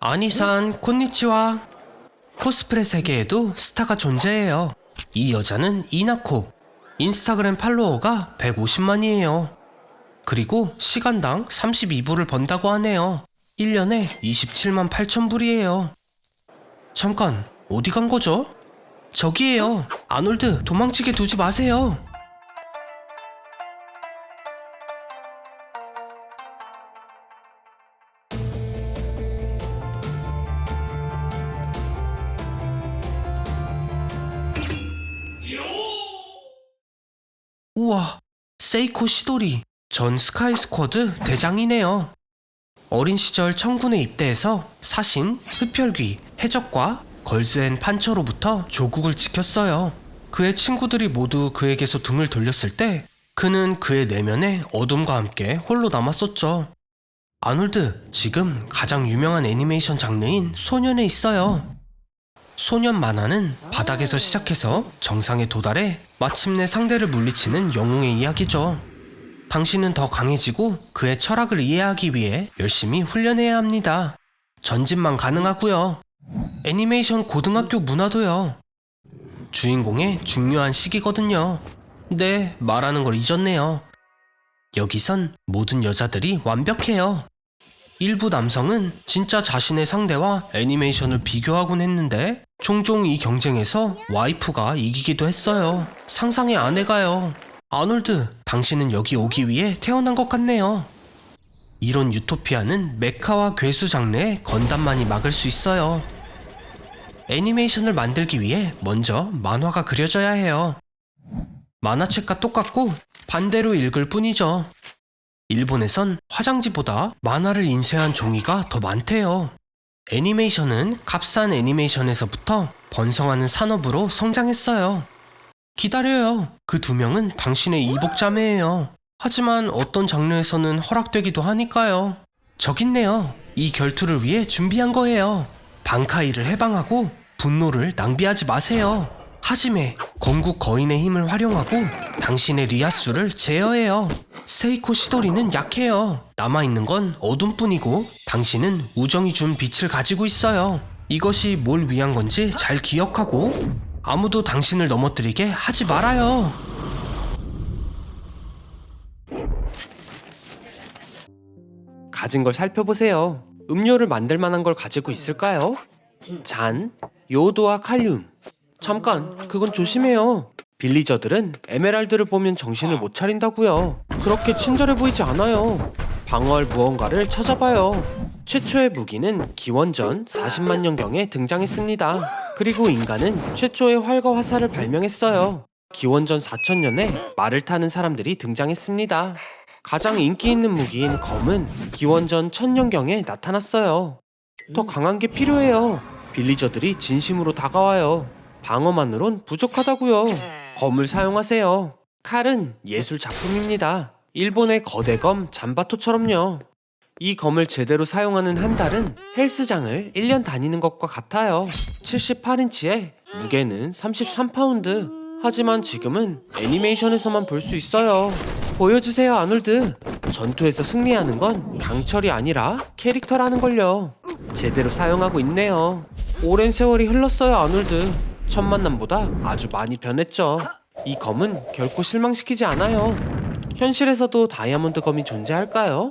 아니산 콘니치와. 코스프레 세계에도 스타가 존재해요. 이 여자는 이나코. 인스타그램 팔로워가 150만이에요. 그리고 시간당 32불을 번다고 하네요. 1년에 27만 8천 불이에요. 잠깐, 어디 간 거죠? 저기에요. 아놀드, 도망치게 두지 마세요. 우와, 세이코 시도리. 전 스카이 스쿼드 대장이네요. 어린 시절 청군에 입대해서 사신, 흡혈귀, 해적과 걸즈앤 판처로부터 조국을 지켰어요. 그의 친구들이 모두 그에게서 등을 돌렸을 때 그는 그의 내면에 어둠과 함께 홀로 남았었죠. 아놀드, 지금 가장 유명한 애니메이션 장르인 소년에 있어요. 소년 만화는 바닥에서 시작해서 정상에 도달해 마침내 상대를 물리치는 영웅의 이야기죠. 당신은 더 강해지고 그의 철학을 이해하기 위해 열심히 훈련해야 합니다. 전진만 가능하고요. 애니메이션 고등학교 문화도요. 주인공의 중요한 시기거든요. 네, 말하는 걸 잊었네요. 여기선 모든 여자들이 완벽해요. 일부 남성은 진짜 자신의 상대와 애니메이션을 비교하곤 했는데 종종 이 경쟁에서 와이프가 이기기도 했어요. 상상의 아내가요. 아놀드, 당신은 여기 오기 위해 태어난 것 같네요. 이런 유토피아는 메카와 괴수 장르의 건담만이 막을 수 있어요. 애니메이션을 만들기 위해 먼저 만화가 그려져야 해요. 만화책과 똑같고 반대로 읽을 뿐이죠. 일본에선 화장지보다 만화를 인쇄한 종이가 더 많대요. 애니메이션은 값싼 애니메이션에서부터 번성하는 산업으로 성장했어요. 기다려요. 그 두 명은 당신의 이복자매예요. 하지만 어떤 장르에서는 허락되기도 하니까요. 저긴네요. 이 결투를 위해 준비한 거예요. 방카이를 해방하고 분노를 낭비하지 마세요. 하지메, 건국 거인의 힘을 활용하고 당신의 리아수를 제어해요. 세이코 시도리는 약해요. 남아있는 건 어둠뿐이고 당신은 우정이 준 빛을 가지고 있어요. 이것이 뭘 위한 건지 잘 기억하고 아무도 당신을 넘어뜨리게 하지 말아요. 가진 걸 살펴보세요. 음료를 만들 만한 걸 가지고 있을까요? 잔, 요오드와 칼륨. 잠깐, 그건 조심해요. 빌리저들은 에메랄드를 보면 정신을 못 차린다고요. 그렇게 친절해 보이지 않아요. 방어할 무언가를 찾아봐요. 최초의 무기는 기원전 40만 년경에 등장했습니다. 그리고 인간은 최초의 활과 화살을 발명했어요. 기원전 4000년에 말을 타는 사람들이 등장했습니다. 가장 인기 있는 무기인 검은 기원전 1000년경에 나타났어요. 더 강한 게 필요해요. 빌리저들이 진심으로 다가와요. 방어만으론 부족하다고요. 검을 사용하세요. 칼은 예술 작품입니다. 일본의 거대 검 잠바토처럼요. 이 검을 제대로 사용하는 한 달은 헬스장을 1년 다니는 것과 같아요. 78인치에 무게는 33파운드. 하지만 지금은 애니메이션에서만 볼 수 있어요. 보여주세요, 아놀드. 전투에서 승리하는 건 강철이 아니라 캐릭터라는 걸요. 제대로 사용하고 있네요. 오랜 세월이 흘렀어요, 아놀드. 첫 만남보다 아주 많이 변했죠. 이 검은 결코 실망시키지 않아요. 현실에서도 다이아몬드 검이 존재할까요?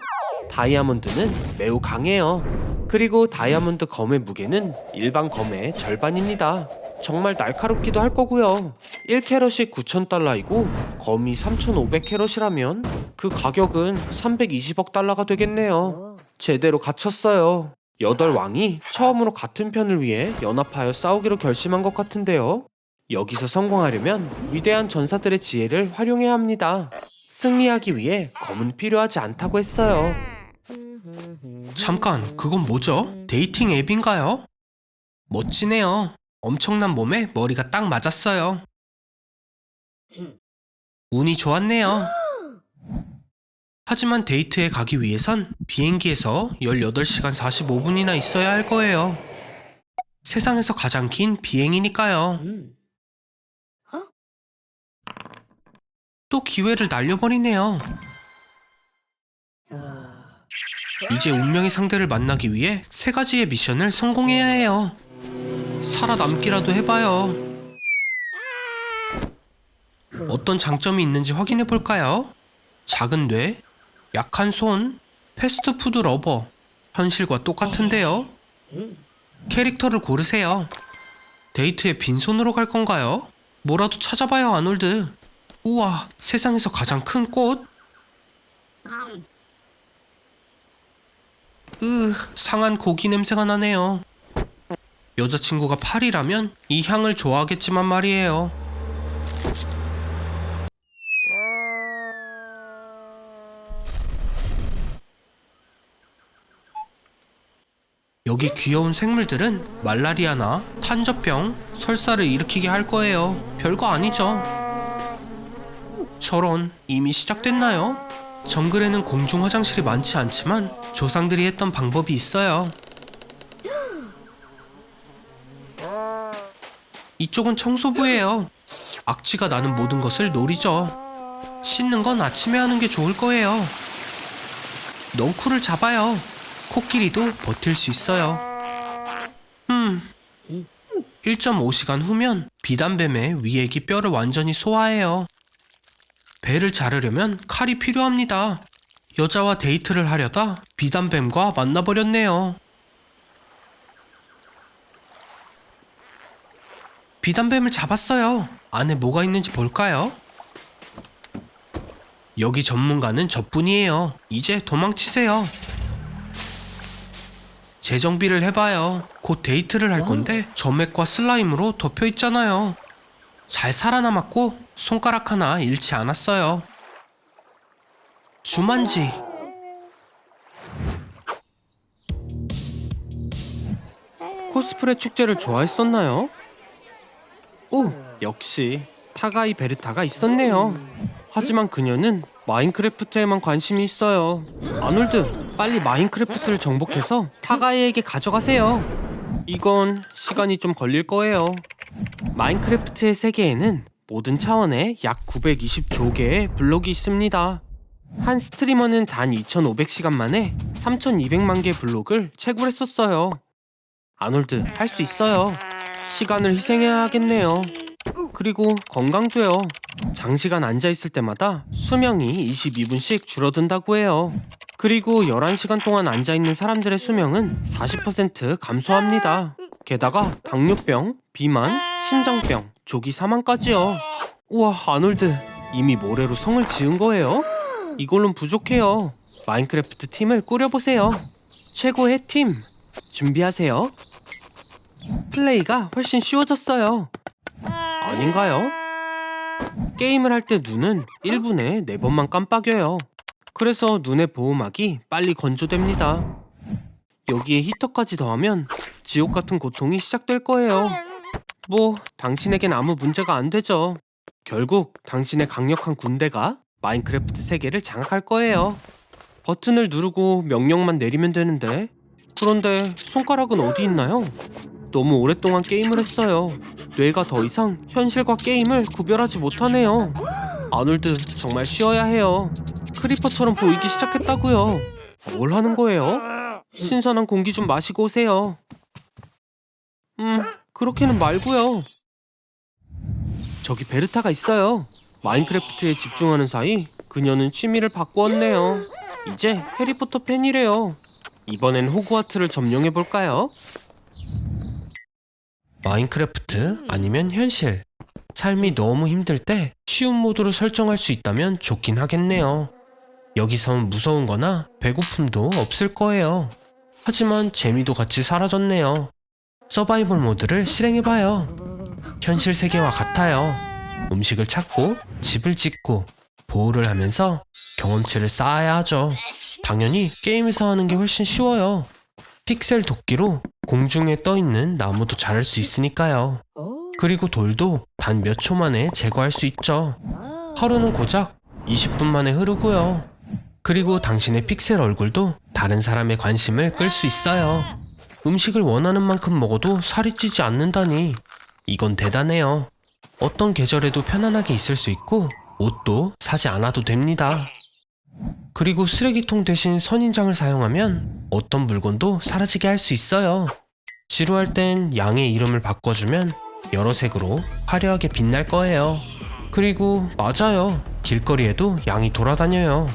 다이아몬드는 매우 강해요. 그리고 다이아몬드 검의 무게는 일반 검의 절반입니다. 정말 날카롭기도 할 거고요. 1캐럿이 9,000달러이고 검이 3,500캐럿이라면 그 가격은 320억 달러가 되겠네요. 제대로 갖췄어요. 8왕이 처음으로 같은 편을 위해 연합하여 싸우기로 결심한 것 같은데요. 여기서 성공하려면 위대한 전사들의 지혜를 활용해야 합니다. 승리하기 위해 검은 필요하지 않다고 했어요. 잠깐, 그건 뭐죠? 데이팅 앱인가요? 멋지네요. 엄청난 몸에 머리가 딱 맞았어요. 운이 좋았네요. 하지만 데이트에 가기 위해선 비행기에서 18시간 45분이나 있어야 할 거예요. 세상에서 가장 긴 비행이니까요. 또 기회를 날려버리네요. 이제 운명의 상대를 만나기 위해 3가지의 미션을 성공해야 해요. 살아남기라도 해봐요. 어떤 장점이 있는지 확인해볼까요? 작은 뇌, 약한 손, 패스트푸드 러버. 현실과 똑같은데요. 캐릭터를 고르세요. 데이트에 빈손으로 갈 건가요? 뭐라도 찾아봐요, 아놀드. 우와, 세상에서 가장 큰 꽃? 상한 고기 냄새가 나네요. 여자친구가 파리라면 이 향을 좋아하겠지만 말이에요. 여기 귀여운 생물들은 말라리아나 탄저병, 설사를 일으키게 할 거예요. 별거 아니죠. 저런, 이미 시작됐나요? 정글에는 공중 화장실이 많지 않지만 조상들이 했던 방법이 있어요. 이쪽은 청소부예요. 악취가 나는 모든 것을 노리죠. 씻는 건 아침에 하는 게 좋을 거예요. 넝쿨을 잡아요. 코끼리도 버틸 수 있어요. 1.5시간 후면 비단뱀의 위액이 뼈를 완전히 소화해요. 배를 자르려면 칼이 필요합니다. 여자와 데이트를 하려다 비단뱀과 만나버렸네요. 비단뱀을 잡았어요. 안에 뭐가 있는지 볼까요? 여기 전문가는 저뿐이에요. 이제 도망치세요. 재정비를 해봐요. 곧 데이트를 할 건데 점액과 슬라임으로 덮여있잖아요. 잘 살아남았고 손가락 하나 잃지 않았어요. 주만지. 코스프레 축제를 좋아했었나요? 오, 역시 타가이 베르타가 있었네요. 하지만 그녀는 마인크래프트에만 관심이 있어요. 아놀드, 빨리 마인크래프트를 정복해서 타가이에게 가져가세요. 이건 시간이 좀 걸릴 거예요. 마인크래프트의 세계에는 모든 차원에 약 920조 개의 블록이 있습니다. 한 스트리머는 단 2500시간 만에 3200만 개의 블록을 채굴했었어요. 아놀드, 할 수 있어요. 시간을 희생해야 하겠네요. 그리고 건강도요. 장시간 앉아있을 때마다 수명이 22분씩 줄어든다고 해요. 그리고 11시간 동안 앉아있는 사람들의 수명은 40% 감소합니다. 게다가 당뇨병, 비만, 심장병, 조기 사망까지요. 우와, 아놀드, 이미 모래로 성을 지은 거예요? 이걸론 부족해요. 마인크래프트 팀을 꾸려보세요. 최고의 팀, 준비하세요. 플레이가 훨씬 쉬워졌어요. 아닌가요? 게임을 할 때 눈은 1분에 4번만 깜빡여요. 그래서 눈의 보호막이 빨리 건조됩니다. 여기에 히터까지 더하면 지옥 같은 고통이 시작될 거예요. 뭐, 당신에겐 아무 문제가 안 되죠. 결국 당신의 강력한 군대가 마인크래프트 세계를 장악할 거예요. 버튼을 누르고 명령만 내리면 되는데, 그런데 손가락은 어디 있나요? 너무 오랫동안 게임을 했어요. 뇌가 더 이상 현실과 게임을 구별하지 못하네요. 아놀드, 정말 쉬어야 해요. 크리퍼처럼 보이기 시작했다고요. 뭘 하는 거예요? 신선한 공기 좀 마시고 오세요. 그렇게는 말고요. 저기 베르타가 있어요. 마인크래프트에 집중하는 사이 그녀는 취미를 바꾸었네요. 이제 해리포터 팬이래요. 이번엔 호그와트를 점령해볼까요? 마인크래프트 아니면 현실. 삶이 너무 힘들 때 쉬운 모드로 설정할 수 있다면 좋긴 하겠네요. 여기선 무서운 거나 배고픔도 없을 거예요. 하지만 재미도 같이 사라졌네요. 서바이벌 모드를 실행해봐요. 현실 세계와 같아요. 음식을 찾고 집을 짓고 보호를 하면서 경험치를 쌓아야 하죠. 당연히 게임에서 하는 게 훨씬 쉬워요. 픽셀 도끼로 공중에 떠있는 나무도 자를 수 있으니까요. 그리고 돌도 단 몇 초 만에 제거할 수 있죠. 하루는 고작 20분 만에 흐르고요. 그리고 당신의 픽셀 얼굴도 다른 사람의 관심을 끌 수 있어요. 음식을 원하는 만큼 먹어도 살이 찌지 않는다니, 이건 대단해요. 어떤 계절에도 편안하게 있을 수 있고 옷도 사지 않아도 됩니다. 그리고 쓰레기통 대신 선인장을 사용하면 어떤 물건도 사라지게 할 수 있어요. 지루할 땐 양의 이름을 바꿔주면 여러 색으로 화려하게 빛날 거예요. 그리고 맞아요. 길거리에도 양이 돌아다녀요.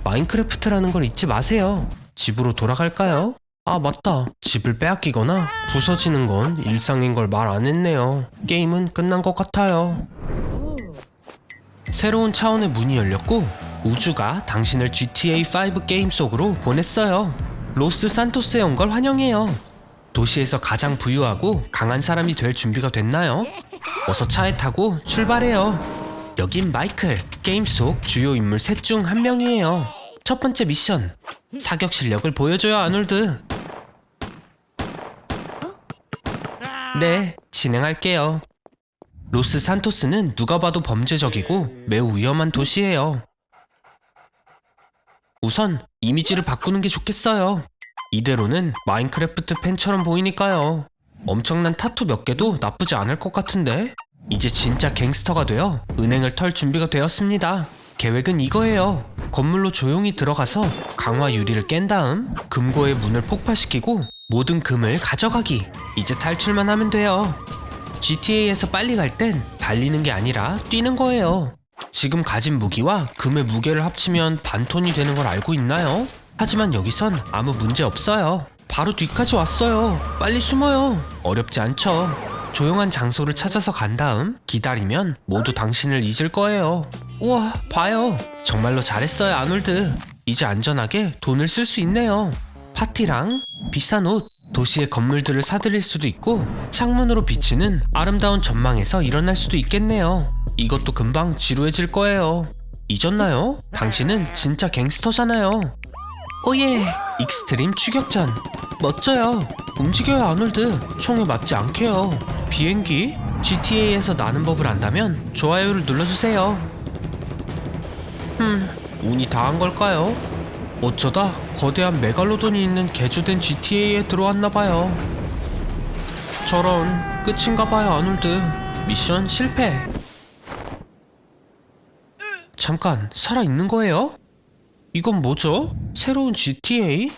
마인크래프트라는 걸 잊지 마세요. 집으로 돌아갈까요? 아 맞다. 집을 빼앗기거나 부서지는 건 일상인 걸 말 안 했네요. 게임은 끝난 것 같아요. 새로운 차원의 문이 열렸고 우주가 당신을 GTA5 게임 속으로 보냈어요. 로스 산토스에 온 걸 환영해요. 도시에서 가장 부유하고 강한 사람이 될 준비가 됐나요? 어서 차에 타고 출발해요. 여긴 마이클, 게임 속 주요 인물 셋 중 한 명이에요. 첫 번째 미션, 사격 실력을 보여줘요 아놀드. 네, 진행할게요. 로스 산토스는 누가 봐도 범죄적이고 매우 위험한 도시예요. 우선 이미지를 바꾸는 게 좋겠어요. 이대로는 마인크래프트 팬처럼 보이니까요. 엄청난 타투 몇 개도 나쁘지 않을 것 같은데? 이제 진짜 갱스터가 되어 은행을 털 준비가 되었습니다. 계획은 이거예요. 건물로 조용히 들어가서 강화 유리를 깬 다음 금고의 문을 폭파시키고 모든 금을 가져가기. 이제 탈출만 하면 돼요. GTA에서 빨리 갈 땐 달리는 게 아니라 뛰는 거예요. 지금 가진 무기와 금의 무게를 합치면 반톤이 되는 걸 알고 있나요? 하지만 여기선 아무 문제 없어요. 바로 뒤까지 왔어요. 빨리 숨어요. 어렵지 않죠? 조용한 장소를 찾아서 간 다음 기다리면 모두 당신을 잊을 거예요. 우와, 봐요. 정말로 잘했어요, 아놀드. 이제 안전하게 돈을 쓸 수 있네요. 파티랑 비싼 옷, 도시의 건물들을 사들일 수도 있고 창문으로 비치는 아름다운 전망에서 일어날 수도 있겠네요. 이것도 금방 지루해질 거예요. 잊었나요? 당신은 진짜 갱스터잖아요. 오예! 익스트림 추격전. 멋져요. 움직여요, 아놀드. 총에 맞지 않게요. 비행기? GTA에서 나는 법을 안다면 좋아요를 눌러주세요. 운이 다한 걸까요? 어쩌다 거대한 메갈로돈이 있는 개조된 GTA에 들어왔나봐요. 저런, 끝인가봐요, 아놀드. 미션 실패. 잠깐, 살아있는 거예요? 이건 뭐죠? 새로운 GTA?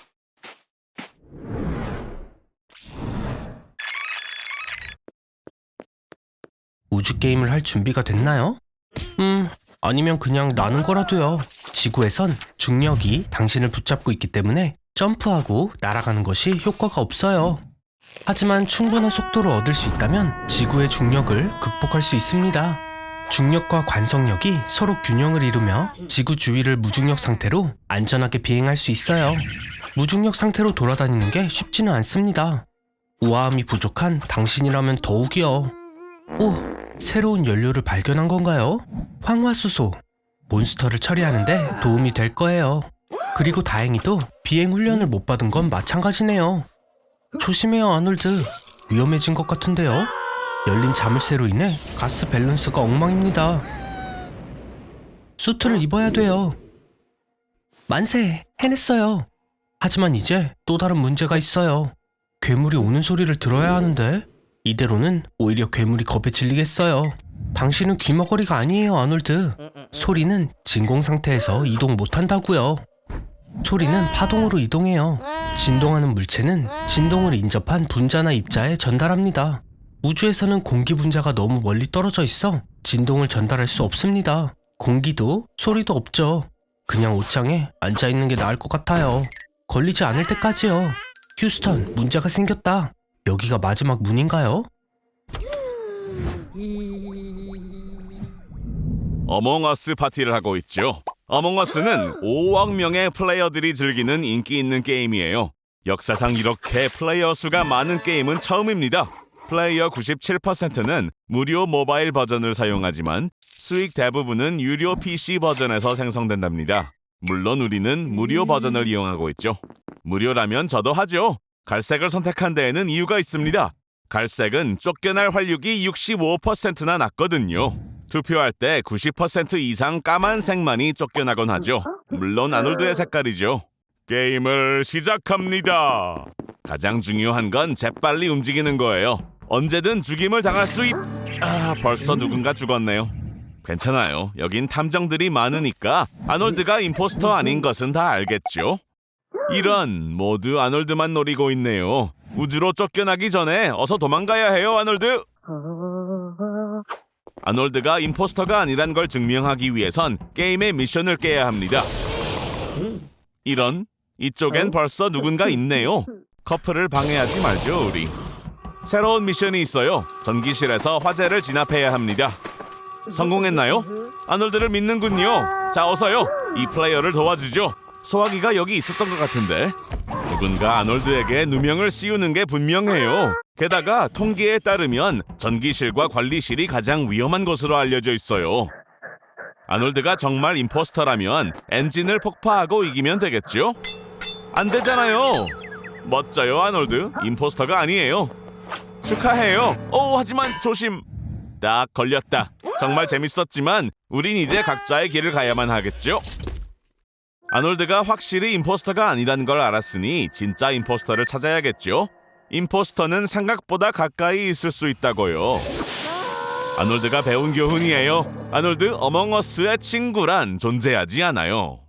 우주 게임을 할 준비가 됐나요? 아니면 그냥 나는 거라도요. 지구에선 중력이 당신을 붙잡고 있기 때문에 점프하고 날아가는 것이 효과가 없어요. 하지만 충분한 속도를 얻을 수 있다면 지구의 중력을 극복할 수 있습니다. 중력과 관성력이 서로 균형을 이루며 지구 주위를 무중력 상태로 안전하게 비행할 수 있어요. 무중력 상태로 돌아다니는 게 쉽지는 않습니다. 우아함이 부족한 당신이라면 더욱이요. 오, 새로운 연료를 발견한 건가요? 황화수소. 몬스터를 처리하는데 도움이 될 거예요. 그리고 다행히도 비행 훈련을 못 받은 건 마찬가지네요. 조심해요, 아놀드. 위험해진 것 같은데요? 열린 자물쇠로 인해 가스 밸런스가 엉망입니다. 수트를 입어야 돼요. 만세! 해냈어요. 하지만 이제 또 다른 문제가 있어요. 괴물이 오는 소리를 들어야 하는데 이대로는 오히려 괴물이 겁에 질리겠어요. 당신은 귀머거리가 아니에요, 아놀드. 소리는 진공 상태에서 이동 못한다고요. 소리는 파동으로 이동해요. 진동하는 물체는 진동을 인접한 분자나 입자에 전달합니다. 우주에서는 공기 분자가 너무 멀리 떨어져 있어 진동을 전달할 수 없습니다. 공기도 소리도 없죠. 그냥 옷장에 앉아있는 게 나을 것 같아요. 걸리지 않을 때까지요. 휴스턴, 문제가 생겼다. 여기가 마지막 문인가요? 어몽어스 파티를 하고 있죠. 어몽어스는 5억 명의 플레이어들이 즐기는 인기 있는 게임이에요. 역사상 이렇게 플레이어 수가 많은 게임은 처음입니다. 플레이어 97%는 무료 모바일 버전을 사용하지만 수익 대부분은 유료 PC 버전에서 생성된답니다. 물론 우리는 무료 버전을 이용하고 있죠. 무료라면 저도 하죠. 갈색을 선택한 데에는 이유가 있습니다. 갈색은 쫓겨날 활력이 65%나 낮거든요. 투표할 때 90% 이상 까만색만이 쫓겨나곤 하죠. 물론 아놀드의 색깔이죠. 게임을 시작합니다. 가장 중요한 건 재빨리 움직이는 거예요. 언제든 죽임을 당할 수 벌써 누군가 죽었네요. 괜찮아요. 여긴 탐정들이 많으니까 아놀드가 임포스터 아닌 것은 다 알겠죠? 이런, 모두 아놀드만 노리고 있네요. 우주로 쫓겨나기 전에 어서 도망가야 해요, 아놀드. 아놀드가 임포스터가 아니란 걸 증명하기 위해선 게임의 미션을 깨야 합니다. 이런, 이쪽엔 벌써 누군가 있네요. 커플을 방해하지 말죠, 우리. 새로운 미션이 있어요. 전기실에서 화재를 진압해야 합니다. 성공했나요? 아놀드를 믿는군요. 자, 어서요. 이 플레이어를 도와주죠. 소화기가 여기 있었던 것 같은데. 누군가 아놀드에게 누명을 씌우는 게 분명해요. 게다가 통계에 따르면 전기실과 관리실이 가장 위험한 곳으로 알려져 있어요. 아놀드가 정말 임포스터라면 엔진을 폭파하고 이기면 되겠죠? 안 되잖아요. 멋져요, 아놀드. 임포스터가 아니에요. 축하해요. 하지만 조심. 딱 걸렸다. 정말 재밌었지만 우린 이제 각자의 길을 가야만 하겠죠? 아놀드가 확실히 임포스터가 아니란 걸 알았으니 진짜 임포스터를 찾아야겠죠? 임포스터는 생각보다 가까이 있을 수 있다고요. 아놀드가 배운 교훈이에요. 아놀드, 어몽어스의 친구란 존재하지 않아요.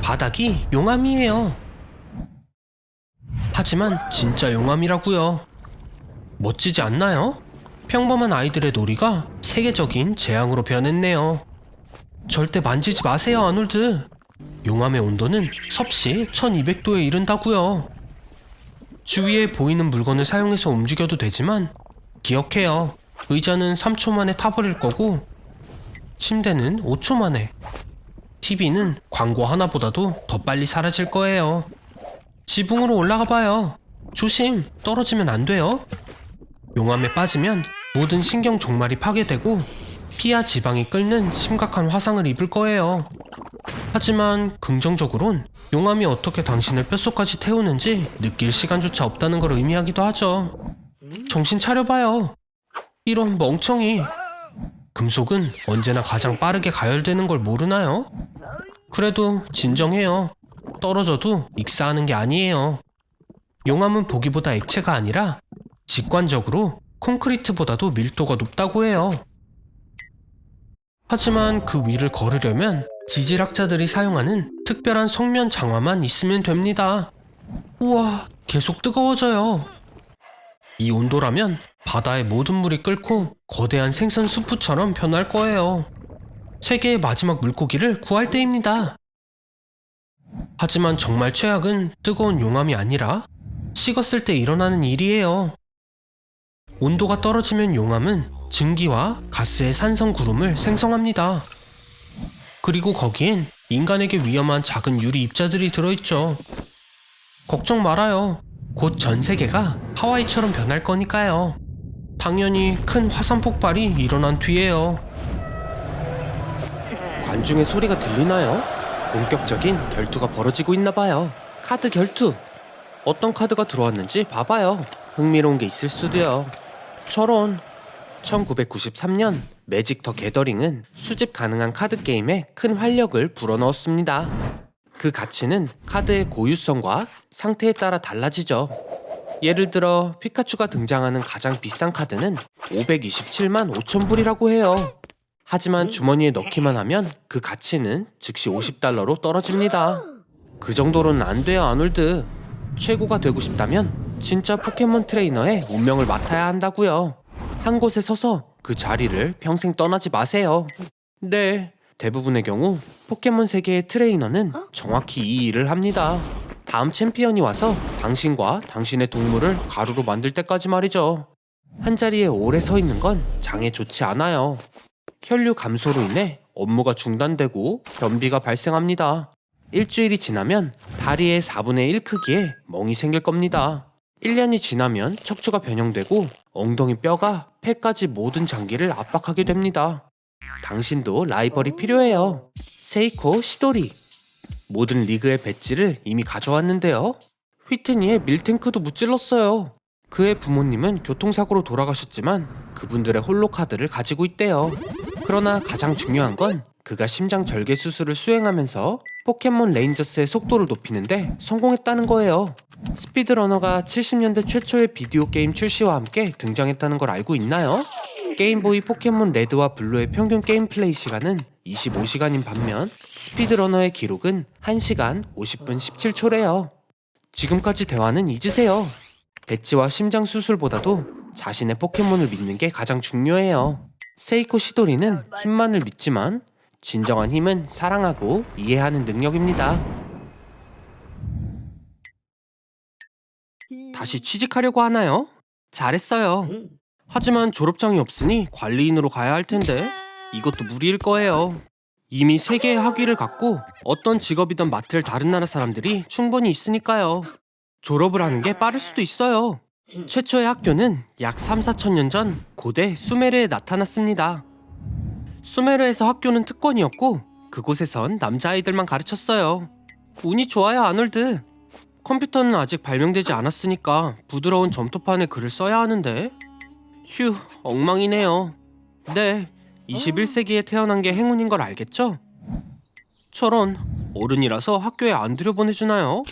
바닥이 용암이에요. 하지만 진짜 용암이라고요. 멋지지 않나요? 평범한 아이들의 놀이가 세계적인 재앙으로 변했네요. 절대 만지지 마세요, 아놀드. 용암의 온도는 섭씨 1200도에 이른다고요. 주위에 보이는 물건을 사용해서 움직여도 되지만 기억해요. 의자는 3초 만에 타버릴 거고 침대는 5초 만에, TV는 광고 하나보다도 더 빨리 사라질 거예요. 지붕으로 올라가 봐요. 조심, 떨어지면 안 돼요. 용암에 빠지면 모든 신경 종말이 파괴되고 피와 지방이 끓는 심각한 화상을 입을 거예요. 하지만 긍정적으론 용암이 어떻게 당신의 뼛속까지 태우는지 느낄 시간조차 없다는 걸 의미하기도 하죠. 정신 차려봐요. 이런 멍청이. 금속은 언제나 가장 빠르게 가열되는 걸 모르나요? 그래도 진정해요. 떨어져도 익사하는 게 아니에요. 용암은 보기보다 액체가 아니라 직관적으로 콘크리트보다도 밀도가 높다고 해요. 하지만 그 위를 걸으려면 지질학자들이 사용하는 특별한 성면 장화만 있으면 됩니다. 우와, 계속 뜨거워져요. 이 온도라면 바다의 모든 물이 끓고 거대한 생선 수프처럼 변할 거예요. 세계의 마지막 물고기를 구할 때입니다. 하지만 정말 최악은 뜨거운 용암이 아니라 식었을 때 일어나는 일이에요. 온도가 떨어지면 용암은 증기와 가스의 산성 구름을 생성합니다. 그리고 거기엔 인간에게 위험한 작은 유리 입자들이 들어있죠. 걱정 말아요. 곧 전 세계가 하와이처럼 변할 거니까요. 당연히 큰 화산 폭발이 일어난 뒤에요. 관중의 소리가 들리나요? 본격적인 결투가 벌어지고 있나봐요. 카드 결투! 어떤 카드가 들어왔는지 봐봐요. 흥미로운 게 있을 수도요. 저런! 1993년 매직 더 게더링은 수집 가능한 카드 게임에 큰 활력을 불어넣었습니다. 그 가치는 카드의 고유성과 상태에 따라 달라지죠. 예를 들어 피카츄가 등장하는 가장 비싼 카드는 527만 5천 불이라고 해요. 하지만 주머니에 넣기만 하면 그 가치는 즉시 $50로 떨어집니다. 그 정도로는 안 돼요, 아놀드. 최고가 되고 싶다면 진짜 포켓몬 트레이너의 운명을 맡아야 한다고요. 한 곳에 서서 그 자리를 평생 떠나지 마세요. 네, 대부분의 경우 포켓몬 세계의 트레이너는 정확히 이 일을 합니다. 다음 챔피언이 와서 당신과 당신의 동물을 가루로 만들 때까지 말이죠. 한 자리에 오래 서 있는 건 장에 좋지 않아요. 혈류 감소로 인해 업무가 중단되고 변비가 발생합니다. 일주일이 지나면 다리의 4분의 1 크기의 멍이 생길 겁니다. 1년이 지나면 척추가 변형되고 엉덩이 뼈가 폐까지 모든 장기를 압박하게 됩니다. 당신도 라이벌이 필요해요. 세이코 시도리. 모든 리그의 배지를 이미 가져왔는데요. 휘트니의 밀탱크도 무찔렀어요. 그의 부모님은 교통사고로 돌아가셨지만 그분들의 홀로 카드를 가지고 있대요. 그러나 가장 중요한 건 그가 심장 절개 수술을 수행하면서 포켓몬 레인저스의 속도를 높이는데 성공했다는 거예요. 스피드러너가 70년대 최초의 비디오 게임 출시와 함께 등장했다는 걸 알고 있나요? 게임보이 포켓몬 레드와 블루의 평균 게임 플레이 시간은 25시간인 반면 스피드러너의 기록은 1시간 50분 17초래요. 지금까지 대화는 잊으세요. 배지와 심장 수술보다도 자신의 포켓몬을 믿는 게 가장 중요해요. 세이코 시도리는 힘만을 믿지만 진정한 힘은 사랑하고 이해하는 능력입니다. 다시 취직하려고 하나요? 잘했어요. 하지만 졸업장이 없으니 관리인으로 가야 할 텐데 이것도 무리일 거예요. 이미 3개의 학위를 갖고 어떤 직업이든 맡을 다른 나라 사람들이 충분히 있으니까요. 졸업을 하는 게 빠를 수도 있어요. 최초의 학교는 약 3-4천 년 전 고대 수메르에 나타났습니다. 수메르에서 학교는 특권이었고 그곳에선 남자아이들만 가르쳤어요. 운이 좋아요, 아놀드. 컴퓨터는 아직 발명되지 않았으니까 부드러운 점토판에 글을 써야 하는데 휴, 엉망이네요. 네, 21세기에 태어난 게 행운인 걸 알겠죠? 저런, 어른이라서 학교에 안 들여보내주나요?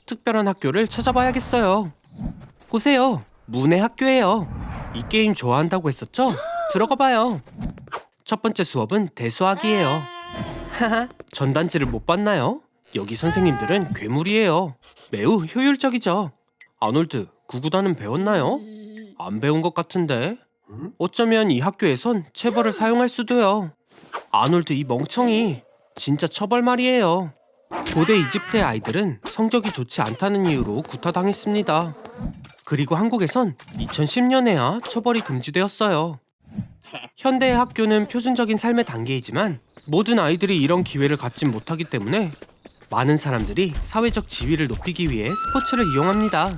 특별한 학교를 찾아봐야겠어요. 보세요, 문의 학교예요. 이 게임 좋아한다고 했었죠? 들어가봐요. 첫 번째 수업은 대수학이에요. 하하, 전단지를 못 봤나요? 여기 선생님들은 괴물이에요. 매우 효율적이죠. 아놀드, 구구단은 배웠나요? 안 배운 것 같은데. 어쩌면 이 학교에선 체벌을 사용할 수도요. 아놀드, 이 멍청이. 진짜 처벌 말이에요. 고대 이집트의 아이들은 성적이 좋지 않다는 이유로 구타당했습니다. 그리고 한국에선 2010년에야 처벌이 금지되었어요. 현대의 학교는 표준적인 삶의 단계이지만 모든 아이들이 이런 기회를 갖진 못하기 때문에 많은 사람들이 사회적 지위를 높이기 위해 스포츠를 이용합니다.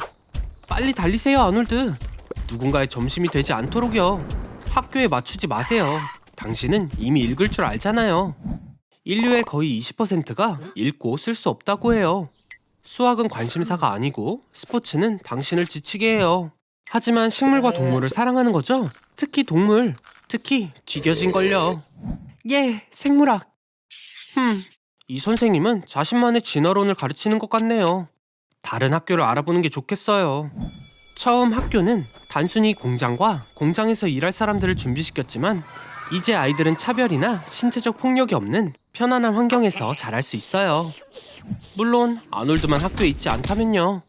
빨리 달리세요, 아놀드. 누군가의 점심이 되지 않도록요. 학교에 맞추지 마세요. 당신은 이미 읽을 줄 알잖아요. 인류의 거의 20%가 읽고 쓸 수 없다고 해요. 수학은 관심사가 아니고 스포츠는 당신을 지치게 해요. 하지만 식물과 동물을 사랑하는 거죠? 특히 동물. 특히 뒤겨진걸요. 예, 생물학. 이 선생님은 자신만의 진화론을 가르치는 것 같네요. 다른 학교를 알아보는 게 좋겠어요. 처음 학교는 단순히 공장과 공장에서 일할 사람들을 준비시켰지만 이제 아이들은 차별이나 신체적 폭력이 없는 편안한 환경에서 자랄 수 있어요. 물론 아놀드만 학교에 있지 않다면요.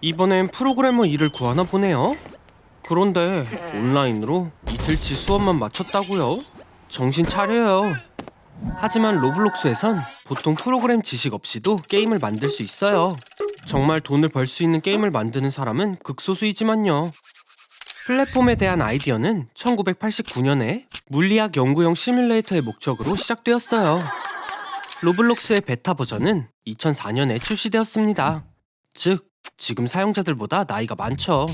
이번엔 프로그래머 일을 구하나 보네요. 그런데 온라인으로 이틀치 수업만 마쳤다고요? 정신 차려요. 하지만 로블록스에선 보통 프로그램 지식 없이도 게임을 만들 수 있어요. 정말 돈을 벌 수 있는 게임을 만드는 사람은 극소수이지만요. 플랫폼에 대한 아이디어는 1989년에 물리학 연구용 시뮬레이터의 목적으로 시작되었어요. 로블록스의 베타 버전은 2004년에 출시되었습니다. 즉, 지금 사용자들보다 나이가 많죠.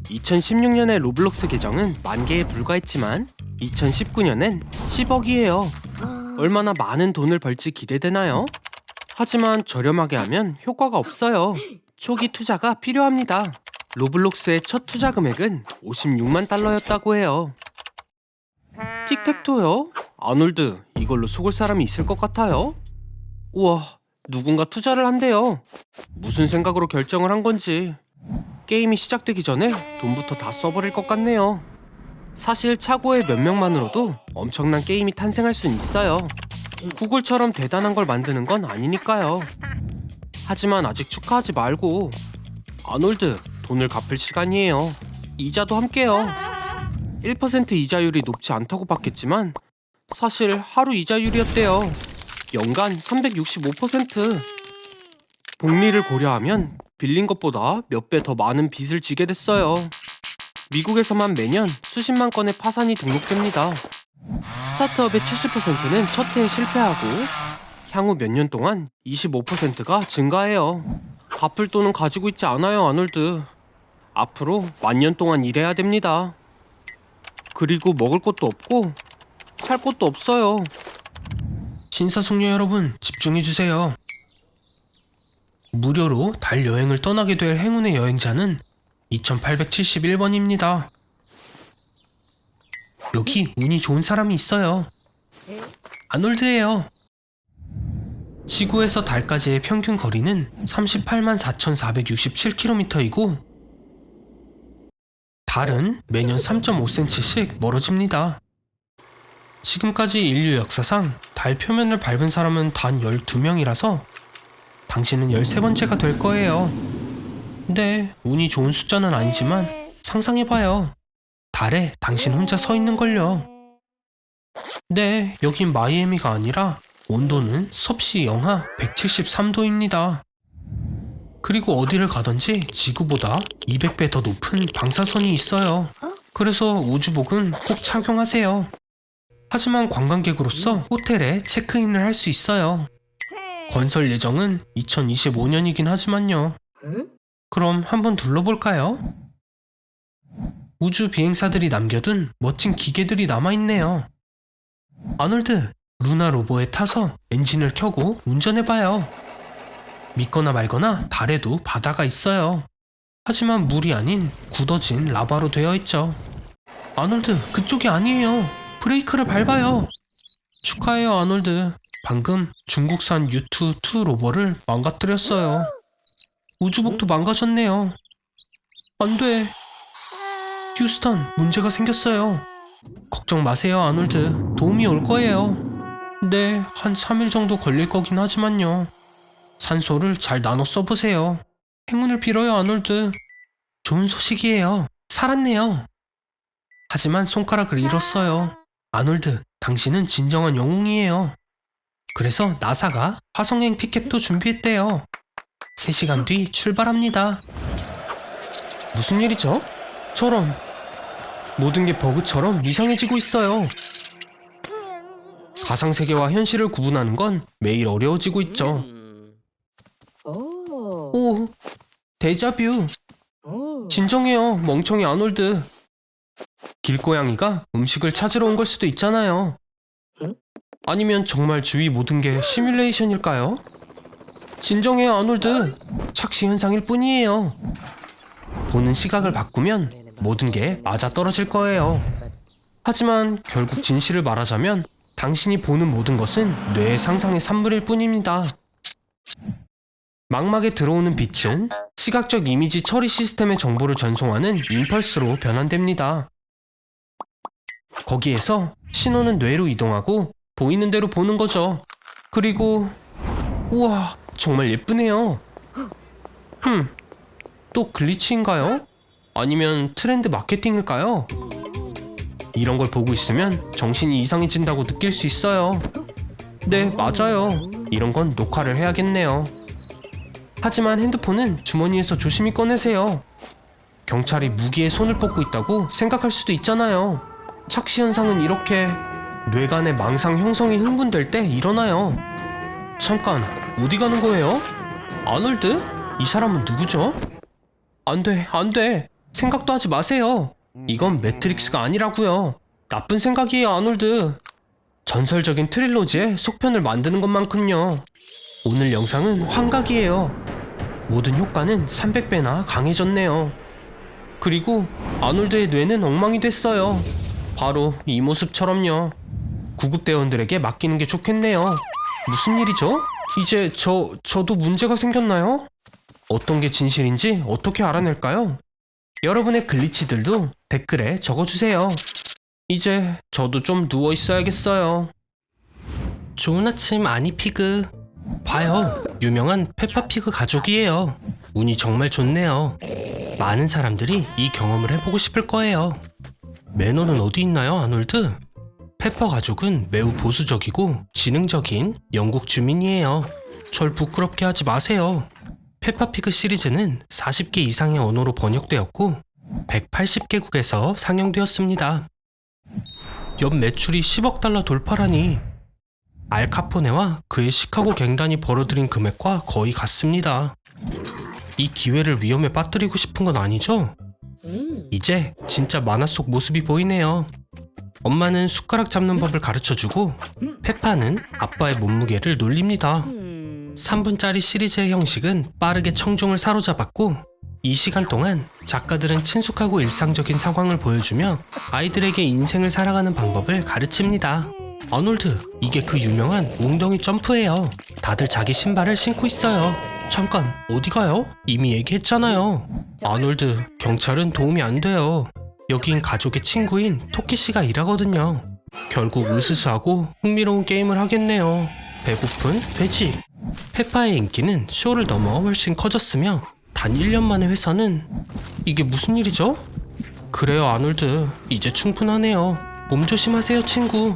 2016년에 로블록스 계정은 10,000개에 불과했지만 2019년엔 10억이에요. 얼마나 많은 돈을 벌지 기대되나요? 하지만 저렴하게 하면 효과가 없어요. 초기 투자가 필요합니다. 로블록스의 첫 투자 금액은 56만 달러였다고 해요. 틱택토요? 아놀드, 이걸로 속을 사람이 있을 것 같아요? 우와, 누군가 투자를 한대요. 무슨 생각으로 결정을 한 건지. 게임이 시작되기 전에 돈부터 다 써버릴 것 같네요. 사실 차고의 몇 명만으로도 엄청난 게임이 탄생할 순 있어요. 구글처럼 대단한 걸 만드는 건 아니니까요. 하지만 아직 축하하지 말고. 아놀드, 돈을 갚을 시간이에요. 이자도 함께요. 1% 이자율이 높지 않다고 봤겠지만 사실 하루 이자율이었대요. 연간 365%. 복리를 고려하면 빌린 것보다 몇 배 더 많은 빚을 지게 됐어요. 미국에서만 매년 수십만 건의 파산이 등록됩니다. 스타트업의 70%는 첫 해에 실패하고 향후 몇 년 동안 25%가 증가해요. 갚을 돈은 가지고 있지 않아요, 아놀드. 앞으로 10,000년 동안 일해야 됩니다. 그리고 먹을 것도 없고 살 것도 없어요. 신사숙녀 여러분, 집중해주세요. 무료로 달 여행을 떠나게 될 행운의 여행자는 2871번입니다. 여기 운이 좋은 사람이 있어요. 아놀드예요. 지구에서 달까지의 평균 거리는 38만 4,467km이고 달은 매년 3.5cm씩 멀어집니다. 지금까지 인류 역사상 달 표면을 밟은 사람은 단 12명이라서 당신은 13번째가 될 거예요. 근데 운이 좋은 숫자는 아니지만 상상해봐요. 달에 당신 혼자 서 있는걸요. 네, 여긴 마이애미가 아니라 온도는 섭씨 영하 173도입니다. 그리고 어디를 가든지 지구보다 200배 더 높은 방사선이 있어요. 그래서 우주복은 꼭 착용하세요. 하지만 관광객으로서 호텔에 체크인을 할 수 있어요. 건설 예정은 2025년이긴 하지만요. 그럼 한번 둘러볼까요? 우주 비행사들이 남겨둔 멋진 기계들이 남아있네요. 아놀드, 루나 로버에 타서 엔진을 켜고 운전해봐요. 믿거나 말거나 달에도 바다가 있어요. 하지만 물이 아닌 굳어진 라바로 되어 있죠. 아놀드, 그쪽이 아니에요. 브레이크를 밟아요. 축하해요, 아놀드. 방금 중국산 U2 로버를 망가뜨렸어요. 우주복도 망가졌네요. 안 돼. 휴스턴, 문제가 생겼어요. 걱정 마세요, 아놀드. 도움이 올 거예요. 네, 한 3일 정도 걸릴 거긴 하지만요. 산소를 잘 나눠 써보세요. 행운을 빌어요, 아놀드. 좋은 소식이에요. 살았네요. 하지만 손가락을 잃었어요. 아놀드, 당신은 진정한 영웅이에요. 그래서 나사가 화성행 티켓도 준비했대요. 3시간 뒤 출발합니다. 무슨 일이죠? 저런, 모든 게 버그처럼 이상해지고 있어요. 가상세계와 현실을 구분하는 건 매일 어려워지고 있죠. 오, 데자뷰. 진정해요, 멍청이 아놀드. 길고양이가 음식을 찾으러 온 걸 수도 있잖아요. 아니면 정말 주위 모든 게 시뮬레이션일까요? 진정해요, 아놀드. 착시 현상일 뿐이에요. 보는 시각을 바꾸면 모든 게 맞아떨어질 거예요. 하지만 결국 진실을 말하자면 당신이 보는 모든 것은 뇌의 상상의 산물일 뿐입니다. 망막에 들어오는 빛은 시각적 이미지 처리 시스템의 정보를 전송하는 임펄스로 변환됩니다. 거기에서 신호는 뇌로 이동하고 보이는 대로 보는 거죠. 그리고 우와, 정말 예쁘네요. 또 글리치인가요? 아니면 트렌드 마케팅일까요? 이런 걸 보고 있으면 정신이 이상해진다고 느낄 수 있어요. 네, 맞아요. 이런 건 녹화를 해야겠네요. 하지만 핸드폰은 주머니에서 조심히 꺼내세요. 경찰이 무기에 손을 뻗고 있다고 생각할 수도 있잖아요. 착시 현상은 이렇게 뇌간의 망상 형성이 흥분될 때 일어나요. 잠깐, 어디 가는 거예요? 아놀드? 이 사람은 누구죠? 안 돼, 안 돼. 생각도 하지 마세요. 이건 매트릭스가 아니라고요. 나쁜 생각이에요, 아놀드. 전설적인 트릴로지의 속편을 만드는 것만큼요. 오늘 영상은 환각이에요. 모든 효과는 300배나 강해졌네요. 그리고 아놀드의 뇌는 엉망이 됐어요. 바로 이 모습처럼요. 구급대원들에게 맡기는 게 좋겠네요. 무슨 일이죠? 이제 저도 문제가 생겼나요? 어떤 게 진실인지 어떻게 알아낼까요? 여러분의 글리치들도 댓글에 적어주세요. 이제 저도 좀 누워 있어야겠어요. 좋은 아침, 아니피그. 봐요, 유명한 페파피그 가족이에요. 운이 정말 좋네요. 많은 사람들이 이 경험을 해보고 싶을 거예요. 매너는 어디 있나요, 아놀드? 페퍼 가족은 매우 보수적이고 지능적인 영국 주민이에요. 절 부끄럽게 하지 마세요. 페파피그 시리즈는 40개 이상의 언어로 번역되었고 180개국에서 상영되었습니다. 연 매출이 10억 달러 돌파라니. 알카포네와 그의 시카고 갱단이 벌어들인 금액과 거의 같습니다. 이 기회를 위험에 빠뜨리고 싶은 건 아니죠? 이제 진짜 만화 속 모습이 보이네요. 엄마는 숟가락 잡는 법을 가르쳐주고 페파는 아빠의 몸무게를 놀립니다. 3분짜리 시리즈의 형식은 빠르게 청중을 사로잡았고 이 시간 동안 작가들은 친숙하고 일상적인 상황을 보여주며 아이들에게 인생을 살아가는 방법을 가르칩니다. 아놀드, 이게 그 유명한 웅덩이 점프예요. 다들 자기 신발을 신고 있어요. 잠깐, 어디 가요? 이미 얘기했잖아요. 아놀드, 경찰은 도움이 안 돼요. 여긴 가족의 친구인 토끼 씨가 일하거든요. 결국 으스스하고 흥미로운 게임을 하겠네요. 배고픈 돼지. 페파의 인기는 쇼를 넘어 훨씬 커졌으며 단 1년 만에 회사는 이게 무슨 일이죠? 그래요, 아놀드. 이제 충분하네요. 몸 조심하세요, 친구.